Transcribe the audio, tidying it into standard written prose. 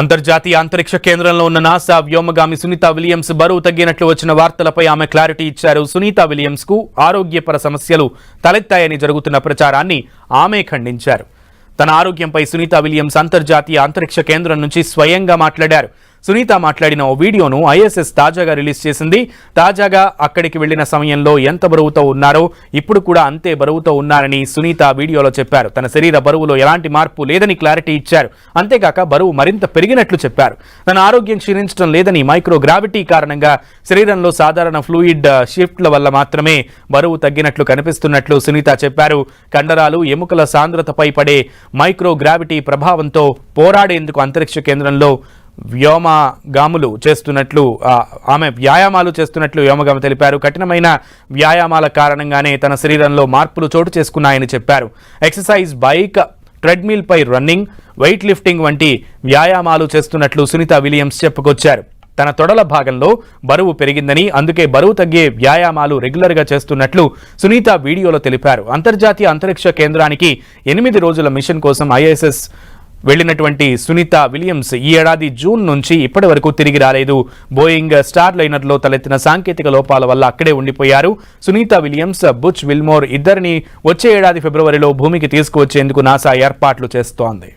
అంతర్జాతీయ అంతరిక్ష కేంద్రంలో ఉన్న నాసా వ్యోమగామి సునీత విలియమ్స్ బరువు తగ్గినట్లు వచ్చిన వార్తలపై ఆమె క్లారిటీ ఇచ్చారు. సునీత విలియమ్స్ కు ఆరోగ్యపర సమస్యలు తలెత్తాయని జరుగుతున్న ప్రచారాన్ని ఆమె ఖండించారు. తన ఆరోగ్యంపై సునీత విలియమ్స్ అంతర్జాతీయ అంతరిక్ష కేంద్రం నుంచి స్వయంగా మాట్లాడారు. సునీత మాట్లాడిన ఓ వీడియోను ఐఎస్ఎస్ తాజాగా రిలీజ్ చేసింది. తాజాగా అక్కడికి వెళ్లిన సమయంలో ఎంత బరువుతో ఉన్నారో ఇప్పుడు కూడా అంతే బరువుతో ఉన్నారని సునీత వీడియోలో చెప్పారు. తన శరీర బరువులో ఎలాంటి మార్పు లేదని క్లారిటీ ఇచ్చారు. అంతేగాక బరువు మరింత పెరిగినట్లు చెప్పారు. తన ఆరోగ్యం క్షీణించడం లేదని, మైక్రోగ్రావిటీ కారణంగా శరీరంలో సాధారణ ఫ్లూయిడ్ షిఫ్ట్ల వల్ల మాత్రమే బరువు తగ్గినట్లు కనిపిస్తున్నట్లు సునీత చెప్పారు. కండరాలు, ఎముకల సాంద్రతపై పడే మైక్రోగ్రావిటీ ప్రభావంతో పోరాడేందుకు అంతరిక్ష కేంద్రంలో వ్యోమగాములు చేస్తున్నట్లు ఆమె వ్యాయామాలు చేస్తున్నట్లు వ్యోమగామి తెలిపారు. కఠినమైన వ్యాయామాల కారణంగానే తన శరీరంలో మార్పులు చోటు చేసుకున్నాయని చెప్పారు. ఎక్సర్సైజ్, బైక్, ట్రెడ్మిల్ పై రన్నింగ్, వెయిట్ లిఫ్టింగ్ వంటి వ్యాయామాలు చేస్తున్నట్లు సునీత విలియమ్స్ చెప్పుకొచ్చారు. తన తొడల భాగంలో బరువు పెరిగిందని, అందుకే బరువు తగ్గే వ్యాయామాలు రెగ్యులర్గా చేస్తున్నట్లు సునీత వీడియోలో తెలిపారు. అంతర్జాతీయ అంతరిక్ష కేంద్రానికి 8 రోజుల మిషన్ కోసం ఐఎస్ఎస్ వెళ్లినటువంటి సునీత విలియమ్స్ ఈ ఏడాది జూన్ నుంచి ఇప్పటి వరకు తిరిగి రాలేదు. బోయింగ్ స్టార్ లైనర్లో తలెత్తిన సాంకేతిక లోపాల వల్ల అక్కడే ఉండిపోయారు. సునీత విలియమ్స్, బుచ్ విల్మోర్ ఇద్దరిని వచ్చే ఏడాది ఫిబ్రవరిలో భూమికి తీసుకువచ్చేందుకు నాసా ఏర్పాట్లు చేస్తోంది.